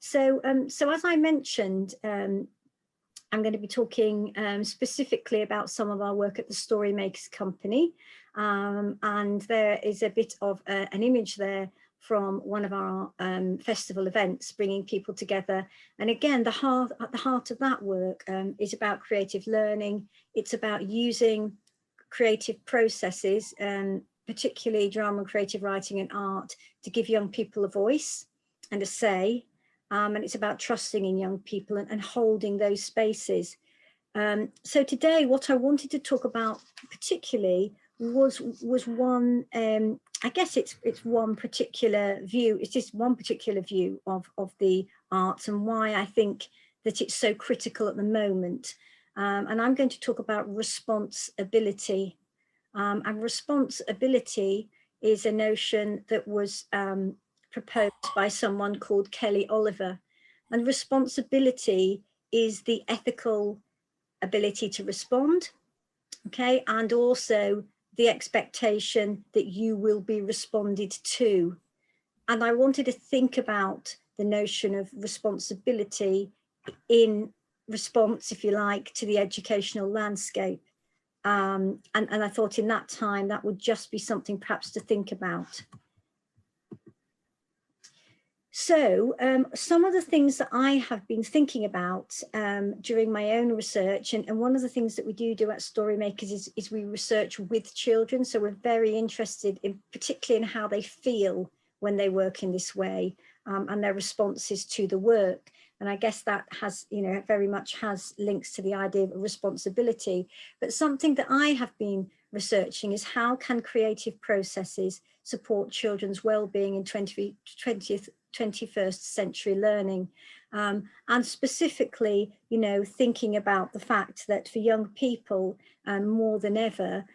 So as I mentioned, I'm going to be talking specifically about some of our work at the Storymakers Company. And there is a bit of an image there from one of our festival events, bringing people together. And again, at the heart of that work is about creative learning. It's about using creative processes, particularly drama, creative writing and art, to give young people a voice and a say. And it's about trusting in young people and holding those spaces. So today, what I wanted to talk about particularly was one, I guess it's one particular view, it's just one particular view of the arts and why I think that it's so critical at the moment. And I'm going to talk about responsibility. And responsibility is a notion that was proposed by someone called Kelly Oliver. And responsibility is the ethical ability to respond, okay, and also the expectation that you will be responded to. And I wanted to think about the notion of responsibility in response, if you like, to the educational landscape. And I thought in that time that would just be something perhaps to think about. So some of the things that I have been thinking about during my own research, and one of the things that we do at Storymakers is we research with children. So we're very interested in particularly in how they feel when they work in this way and their responses to the work. And I guess that has, you know, very much has links to the idea of responsibility. But something that I have been researching is how can creative processes support children's well-being in 21st century learning, and specifically, you know, thinking about the fact that for young people, more than ever,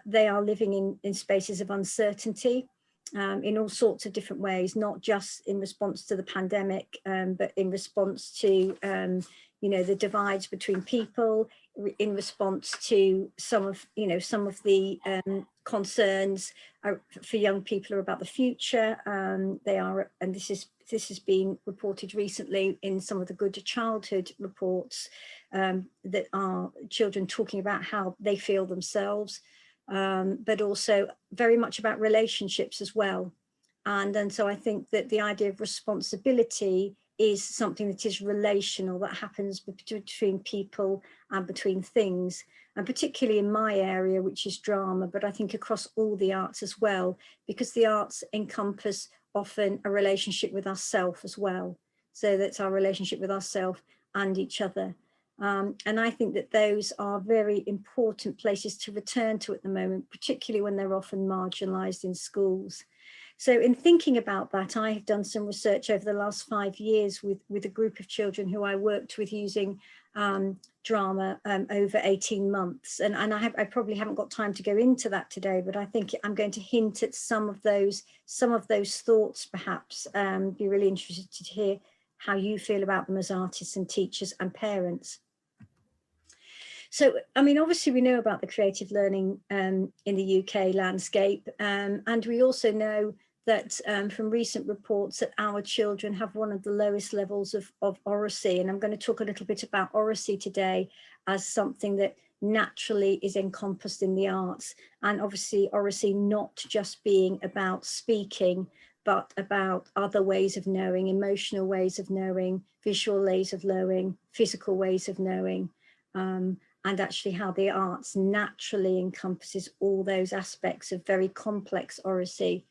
they are living in spaces of uncertainty in all sorts of different ways, not just in response to the pandemic, but in response to, you know, the divides between people, in response to some of the concerns for young people are about the future. They are, and this has been reported recently in some of the Good Childhood reports, that are children talking about how they feel themselves, but also very much about relationships as well. And so I think that the idea of responsibility is something that is relational, that happens between people and between things, and particularly in my area, which is drama, but I think across all the arts as well, because the arts encompass often a relationship with ourselves as well. So that's our relationship with ourselves and each other. And I think that those are very important places to return to at the moment, particularly when they're often marginalised in schools. So in thinking about that, I have done some research over the last 5 years with a group of children who I worked with using drama over 18 months. And I probably haven't got time to go into that today, but I think I'm going to hint at some of those thoughts, perhaps. Be really interested to hear how you feel about them as artists and teachers and parents. So, I mean, obviously we know about the creative learning in the UK landscape, and we also know that from recent reports that our children have one of the lowest levels of oracy. And I'm going to talk a little bit about oracy today as something that naturally is encompassed in the arts. And obviously oracy not just being about speaking, but about other ways of knowing, emotional ways of knowing, visual ways of knowing, physical ways of knowing, and actually how the arts naturally encompasses all those aspects of very complex oracy.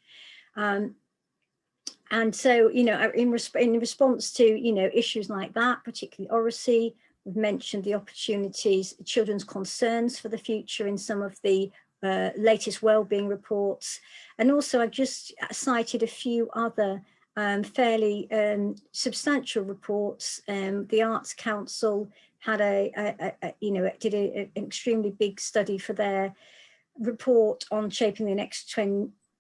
And so, you know, in response to, you know, issues like that, particularly oracy, we've mentioned the opportunities, children's concerns for the future in some of the latest wellbeing reports. And also I've just cited a few other fairly substantial reports. The Arts Council had did an extremely big study for their report on shaping the next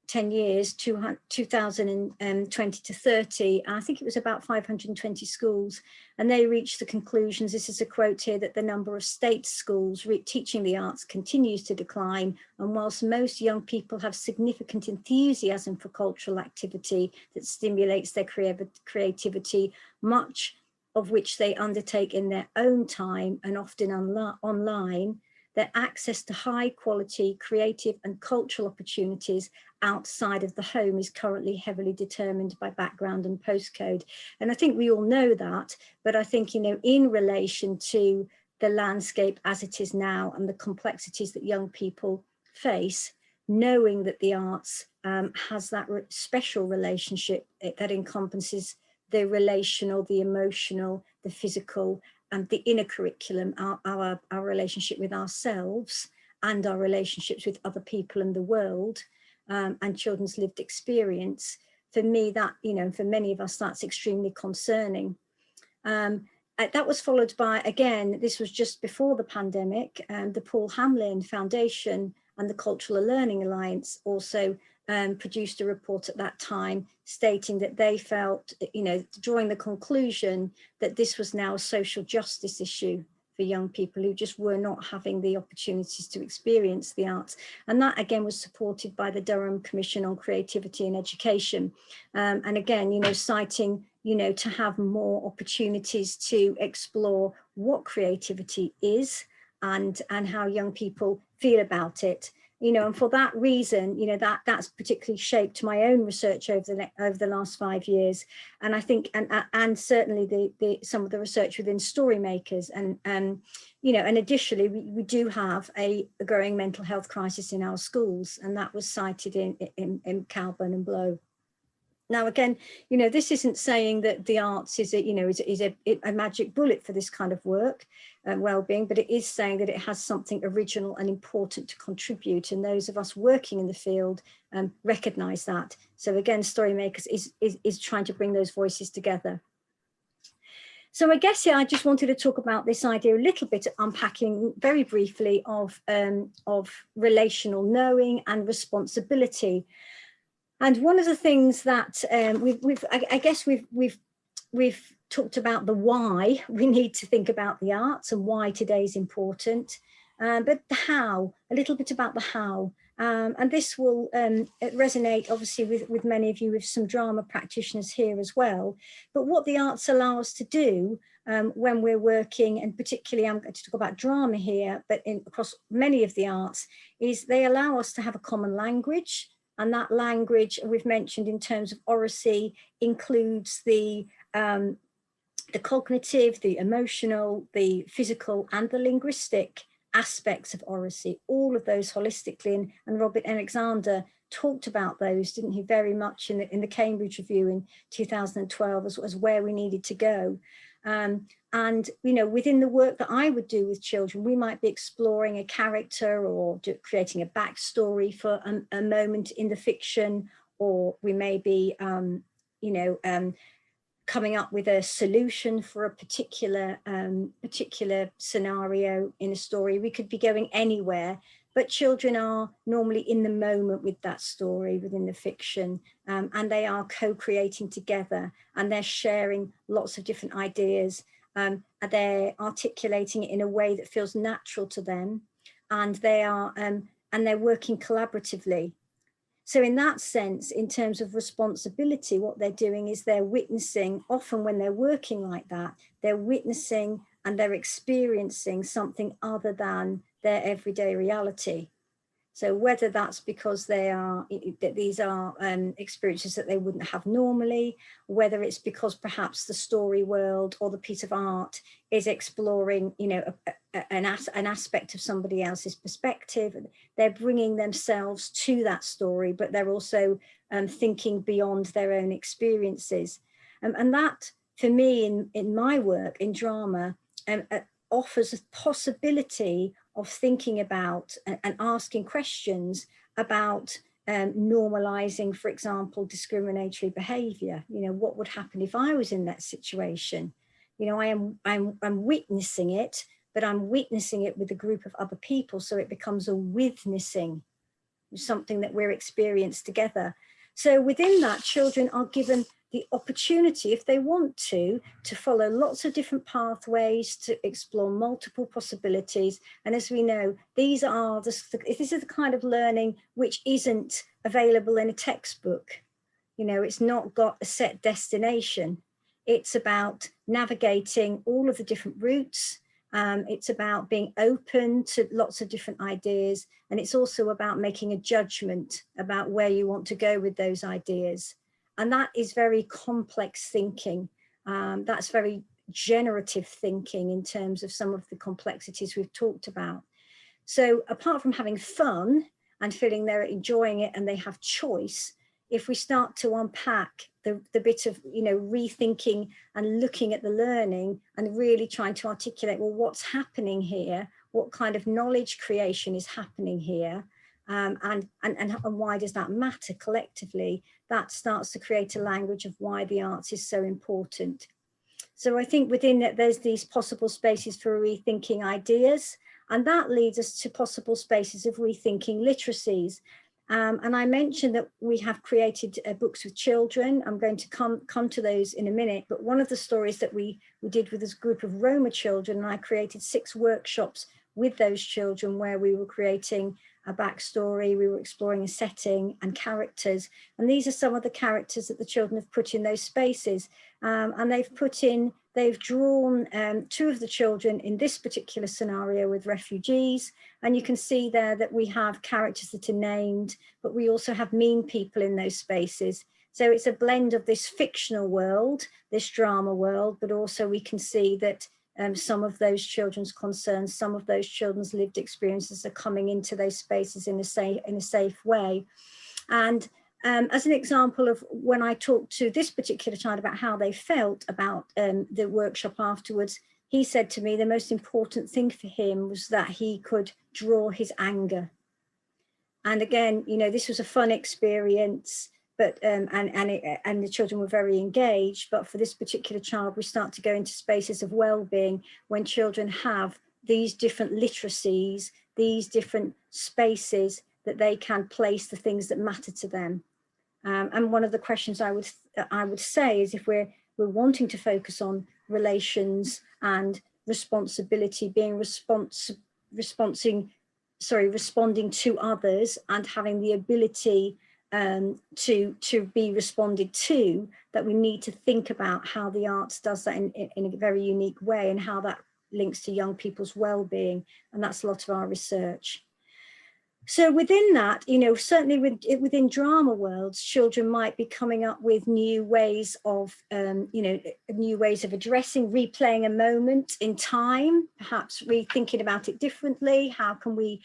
10 years, 2020 to 30, I think it was about 520 schools, and they reached the conclusions, this is a quote here, that the number of state schools teaching the arts continues to decline, and whilst most young people have significant enthusiasm for cultural activity that stimulates their creativity, much of which they undertake in their own time and often online, their access to high quality creative and cultural opportunities outside of the home is currently heavily determined by background and postcode. And I think we all know that, but I think, you know, in relation to the landscape as it is now and the complexities that young people face, knowing that the arts has that special relationship that encompasses the relational, the emotional, the physical, and the inner curriculum, our relationship with ourselves and our relationships with other people in the world, and children's lived experience. For me, that, you know, for many of us, that's extremely concerning. That was followed by, again, this was just before the pandemic, the Paul Hamlin Foundation and the Cultural Learning Alliance also produced a report at that time stating that they felt, you know, drawing the conclusion that this was now a social justice issue for young people who just were not having the opportunities to experience the arts. And that again was supported by the Durham Commission on Creativity and Education. And again, you know, citing, you know, to have more opportunities to explore what creativity is and how young people feel about it. You know, and for that reason, you know, that's particularly shaped my own research over the last 5 years. And I think, and certainly some of the research within Storymakers, and you know, and additionally, we do have a growing mental health crisis in our schools, and that was cited in Calburn and Blow. Now, again, you know, this isn't saying that the arts is a magic bullet for this kind of work and well-being, but it is saying that it has something original and important to contribute. And those of us working in the field recognise that. So again, Storymakers is trying to bring those voices together. So I guess, yeah, I just wanted to talk about this idea a little bit, unpacking very briefly of relational knowing and responsibility. And one of the things that we've talked about the why we need to think about the arts and why today is important, but the how, a little bit about the how. And this will resonate obviously with many of you, with some drama practitioners here as well. But what the arts allow us to do when we're working, and particularly I'm going to talk about drama here, but across many of the arts, is they allow us to have a common language. And that language we've mentioned in terms of oracy includes the cognitive, the emotional, the physical, and the linguistic aspects of oracy, all of those holistically. And Robert Alexander talked about those, didn't he, very much in the Cambridge Review in 2012 as where we needed to go. And, you know, within the work that I would do with children, we might be exploring a character or creating a backstory for a moment in the fiction, or we may be, coming up with a solution for a particular scenario in a story. We could be going anywhere, but children are normally in the moment with that story within the fiction, and they are co-creating together, and they're sharing lots of different ideas. And they're articulating it in a way that feels natural to them, and they're working collaboratively. So in that sense, in terms of responsibility, what they're doing is they're witnessing, often when they're working like that, they're witnessing and they're experiencing something other than their everyday reality. So whether that's because these are experiences that they wouldn't have normally, whether it's because perhaps the story world or the piece of art is exploring, you know, an aspect of somebody else's perspective, they're bringing themselves to that story, but they're also thinking beyond their own experiences. And that, for me, in my work in drama, offers a possibility of thinking about and asking questions about normalizing, for example, discriminatory behavior. You know, what would happen if I was in that situation? You know, I'm witnessing it, but I'm witnessing it with a group of other people, so it becomes a witnessing. something that we're experienced together. So within that, children are given the opportunity, if they want to follow lots of different pathways, to explore multiple possibilities. And as we know, this is the kind of learning which isn't available in a textbook. You know, it's not got a set destination. It's about navigating all of the different routes. It's about being open to lots of different ideas. And it's also about making a judgment about where you want to go with those ideas. And that is very complex thinking. That's very generative thinking in terms of some of the complexities we've talked about. So apart from having fun and feeling they're enjoying it and they have choice, if we start to unpack the bit of, you know, rethinking and looking at the learning and really trying to articulate, well, what's happening here? What kind of knowledge creation is happening here? And why does that matter collectively? That starts to create a language of why the arts is so important. So I think within that, there's these possible spaces for rethinking ideas, and that leads us to possible spaces of rethinking literacies. And I mentioned that we have created books with children. I'm going to come to those in a minute, but one of the stories that we did with this group of Roma children, and I created 6 workshops with those children where we were creating a backstory, we were exploring a setting and characters. And these are some of the characters that the children have put in those spaces. And they've drawn 2 of the children in this particular scenario with refugees. And you can see there that we have characters that are named, but we also have mean people in those spaces. So it's a blend of this fictional world, this drama world, but also we can see that some of those children's concerns, some of those children's lived experiences are coming into those spaces in a safe way. And as an example of when I talked to this particular child about how they felt about the workshop afterwards, he said to me the most important thing for him was that he could draw his anger. And again, you know, this was a fun experience, but and the children were very engaged. But for this particular child, we start to go into spaces of well-being when children have these different literacies, these different spaces that they can place the things that matter to them. And one of the questions I would say is, if we're wanting to focus on relations and responsibility, being responding to others and having the ability to be responded to, that we need to think about how the arts does that in a very unique way, and how that links to young people's well-being. And that's a lot of our research. So within that, you know, certainly within drama worlds, children might be coming up with new ways of, new ways of addressing, replaying a moment in time, perhaps rethinking about it differently. How can we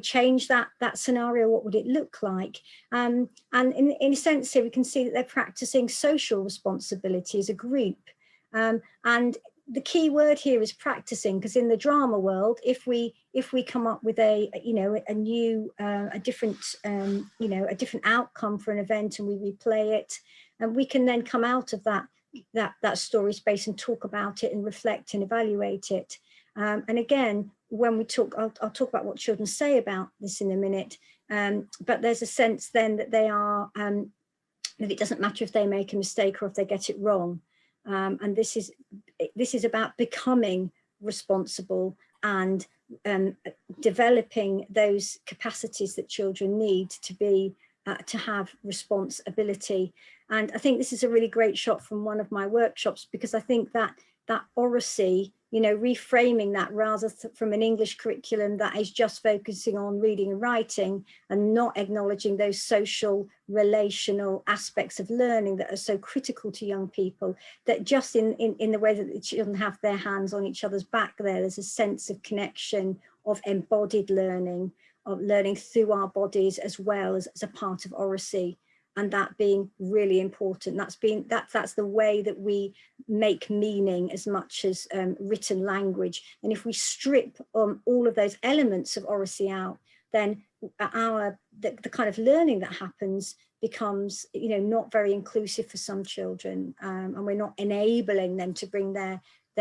change that scenario? What would it look like? And in a sense here, we can see that they're practicing social responsibility as a group. And the key word here is practicing, because in the drama world, if we come up with a different outcome for an event and we replay it, and we can then come out of that story space and talk about it and reflect and evaluate it. And again, when we talk, I'll talk about what children say about this in a minute. But there's a sense then that they are that it doesn't matter if they make a mistake or if they get it wrong. And this is about becoming responsible and developing those capacities that children need to be to have responsibility. And I think this is a really great shot from one of my workshops, because I think that oracy, you know, reframing that rather from an English curriculum that is just focusing on reading and writing and not acknowledging those social relational aspects of learning that are so critical to young people, that just in the way that the children have their hands on each other's back there's a sense of connection, of embodied learning, of learning through our bodies as well as a part of oracy. And that being really important. That's the way that we make meaning as much as written language. And if we strip all of those elements of oracy out, then the kind of learning that happens becomes, you know, not very inclusive for some children, and we're not enabling them to bring their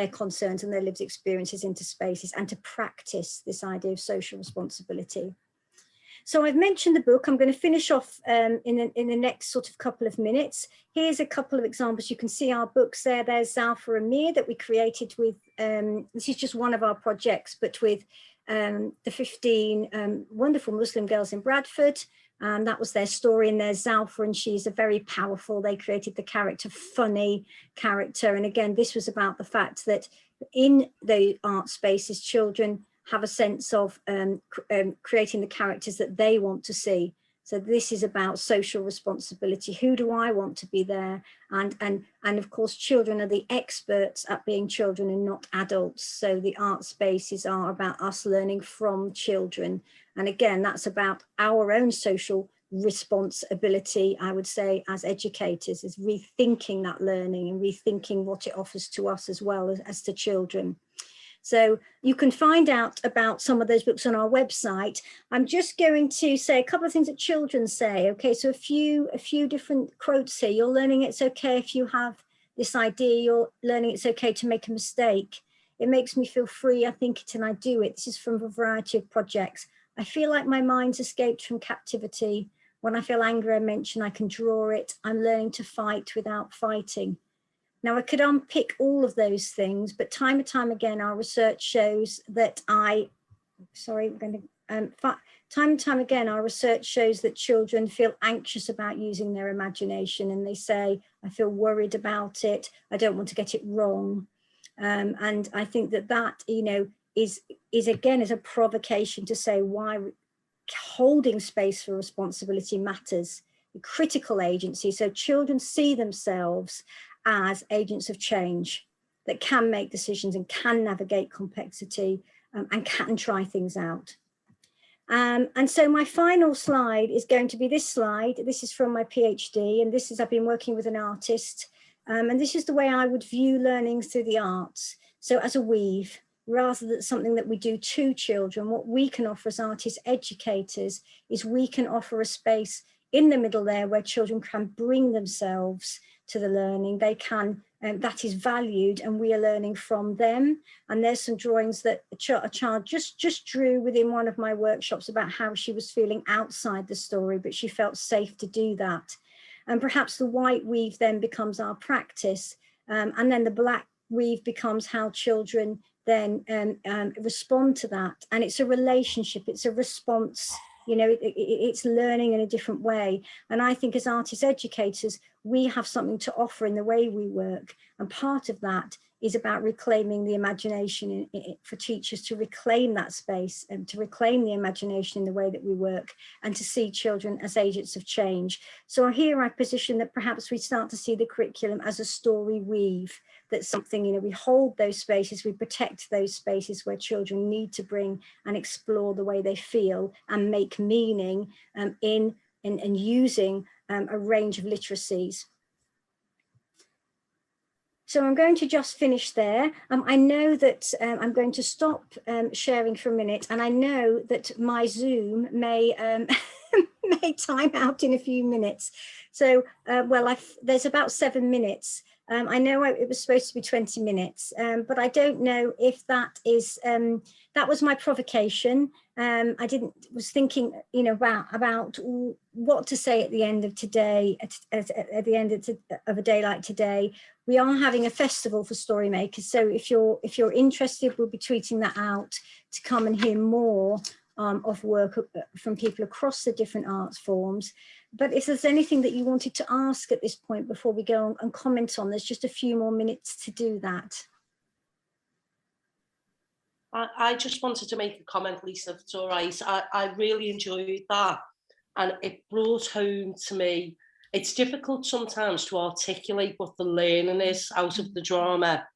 concerns and their lived experiences into spaces and to practice this idea of social responsibility. So I've mentioned the book. I'm going to finish off in the next sort of couple of minutes. Here's a couple of examples. You can see our books there. There's Zalfa and Mir that we created with, this is just one of our projects, but with the 15 wonderful Muslim girls in Bradford. That was their story, and there's Zalfa, and she's a very powerful, they created the character, funny character. And again, this was about the fact that in the art spaces, children have a sense of creating the characters that they want to see. So this is about social responsibility. Who do I want to be there? And of course, children are the experts at being children and not adults. So the art spaces are about us learning from children. And again, that's about our own social responsibility, I would say, as educators, is rethinking that learning and rethinking what it offers to us as well as to children. So you can find out about some of those books on our website. I'm just going to say a couple of things that children say. Okay, so a few different quotes here. You're learning it's okay if you have this idea. You're learning it's okay to make a mistake. It makes me feel free. I think it and I do it. This is from a variety of projects. I feel like my mind's escaped from captivity. When I feel anger, I mention I can draw it. I'm learning to fight without fighting. Now, I could unpick all of those things, but time and time again, our research shows that time and time again, our research shows that children feel anxious about using their imagination, and they say, I feel worried about it. I don't want to get it wrong. And I think that, you know, is again, is a provocation to say why holding space for responsibility matters. Critical agency. So children see themselves as agents of change that can make decisions and can navigate complexity and can try things out. And so my final slide is going to be this slide. This is from my PhD, and this is, I've been working with an artist, and this is the way I would view learning through the arts. So as a weave, rather than something that we do to children, what we can offer as artists, educators, is we can offer a space in the middle there where children can bring themselves to the learning. They can, that is valued, and we are learning from them. And there's some drawings that a child just drew within one of my workshops about how she was feeling outside the story, but she felt safe to do that. And perhaps the white weave then becomes our practice, and then the black weave becomes how children then respond to that. And it's a relationship, it's a response. You know, it's learning in a different way. And I think as artist educators, we have something to offer in the way we work. And part of that is about reclaiming the imagination for teachers to reclaim that space and to reclaim the imagination in the way that we work and to see children as agents of change. So here I position that perhaps we start to see the curriculum as a story weave. That's something, you know, we hold those spaces, we protect those spaces where children need to bring and explore the way they feel and make meaning in using a range of literacies. So I'm going to just finish there. I know that I'm going to stop sharing for a minute, and I know that my Zoom may may time out in a few minutes. So, well, there's about 7 minutes. I know it was supposed to be 20 minutes, but I don't know if that is, that was my provocation. I was thinking, you know, about what to say at the end of today, at the end of a day like today. We are having a festival for story makers. So if you're interested, we'll be tweeting that out to come and hear more of work from people across the different arts forms. But if there's anything that you wanted to ask at this point before we go on and comment on, there's just a few more minutes to do that. I just wanted to make a comment, Lisa, if it's all right. I really enjoyed that. And it brought home to me, it's difficult sometimes to articulate what the learning is out of the drama.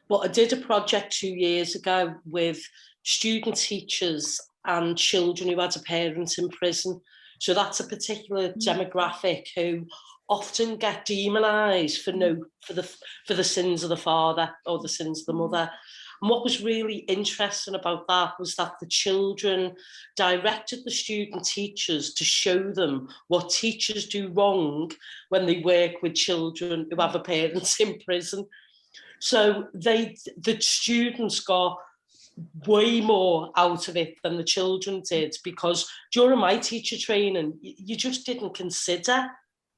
But I did a project 2 years ago with student teachers and children who had a parent in prison. So that's a particular demographic who often get demonized for the sins of the father or the sins of the mother. And what was really interesting about that was that the children directed the student teachers to show them what teachers do wrong when they work with children who have a parent in prison. So the students got way more out of it than the children did, because during my teacher training, you just didn't consider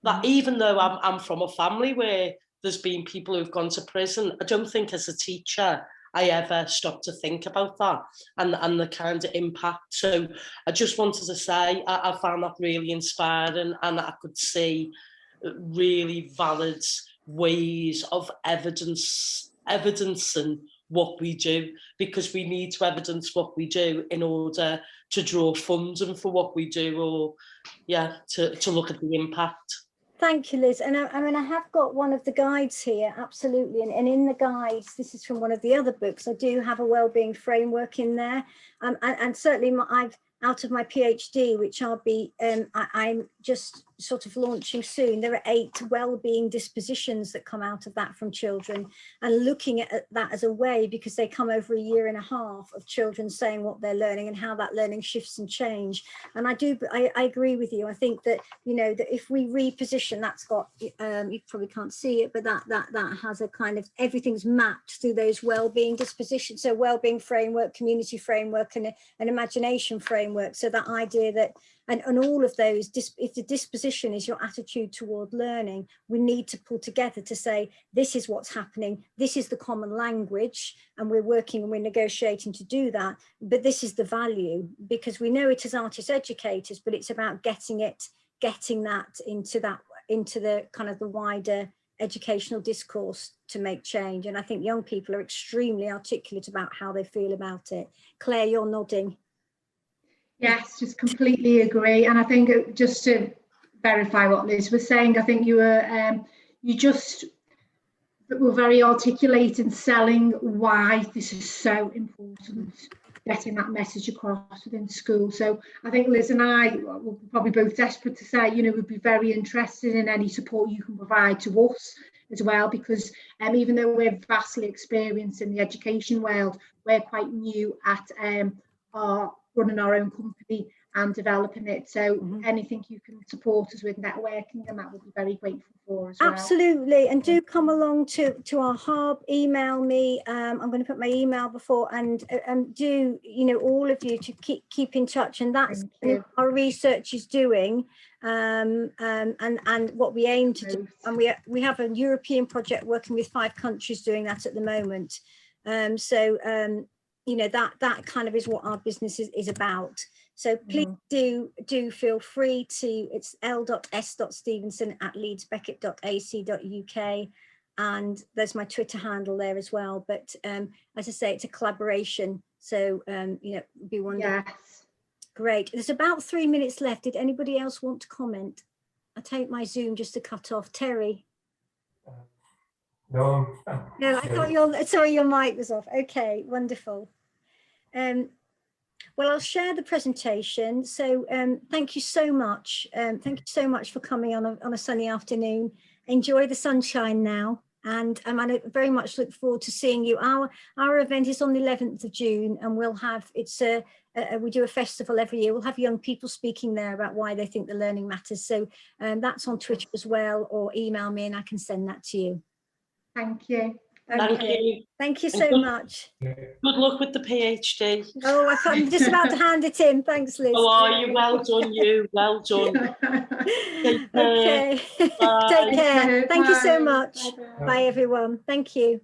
that. Even though I'm from a family where there's been people who've gone to prison, I don't think as a teacher I ever stopped to think about that and the kind of impact. So I just wanted to say I found that really inspiring, and I could see really valid ways of evidencing what we do, because we need to evidence what we do in order to draw funding for what we do, or to look at the impact. Thank you, Liz. And I mean, I have got one of the guides here, absolutely. And in the guides, this is from one of the other books, I do have a wellbeing framework in there. And certainly I've, out of my PhD, which I'll be, I'm just sort of launching soon, there are 8 well-being dispositions that come out of that from children, and looking at that as a way, because they come over a year and a half of children saying what they're learning and how that learning shifts and change. And I agree with you. I think that, you know, that if we reposition, that's got, you probably can't see it, but that has a kind of, everything's mapped through those well-being dispositions. So well-being framework, community framework, and an imagination framework. So that idea that, and all of those, if the disposition is your attitude toward learning, we need to pull together to say, this is what's happening, this is the common language, and we're working and we're negotiating to do that, but this is the value, because we know it as artist educators, but it's about getting that into the kind of the wider educational discourse to make change. And I think young people are extremely articulate about how they feel about it. Claire, you're nodding. Yes, just completely agree. And I think, just to verify what Liz was saying, I think you were very articulate in selling why this is so important, getting that message across within school. So I think Liz and I will probably both desperate to say, you know, we'd be very interested in any support you can provide to us as well, because even though we're vastly experienced in the education world, we're quite new at running our own company and developing it. So anything you can support us with networking, and that would be very grateful for as well. Absolutely. And do come along to our hub, email me. I'm going to put my email before, and do, you know, all of you to keep in touch. And that's our research is doing, and what we aim to do. And we have a European project working with 5 countries doing that at the moment. You know, that kind of is what our business is about. So please do feel free to, it's l.s.stephenson@leedsbeckett.ac.uk, and there's my Twitter handle there as well. But as I say, it's a collaboration, so you know, it'd be wonderful. Yes. Great. There's about 3 minutes left. Did anybody else want to comment? I take my Zoom just to cut off. Terry. No. No, I thought your mic was off. Okay, wonderful. Well, I'll share the presentation. So thank you so much. Thank you so much for coming on a sunny afternoon. Enjoy the sunshine now. And I very much look forward to seeing you. Our event is on the 11th of June, and we'll have, we do a festival every year. We'll have young people speaking there about why they think the learning matters. So that's on Twitter as well, or email me and I can send that to you. Thank you. Thank you. Thank you so much. Good luck with the PhD. Oh, I'm just about to hand it in. Thanks, Liz. Oh, are you? Well done, you. Well done. Okay. Take care. Thank you so much. Bye, everyone. Thank you.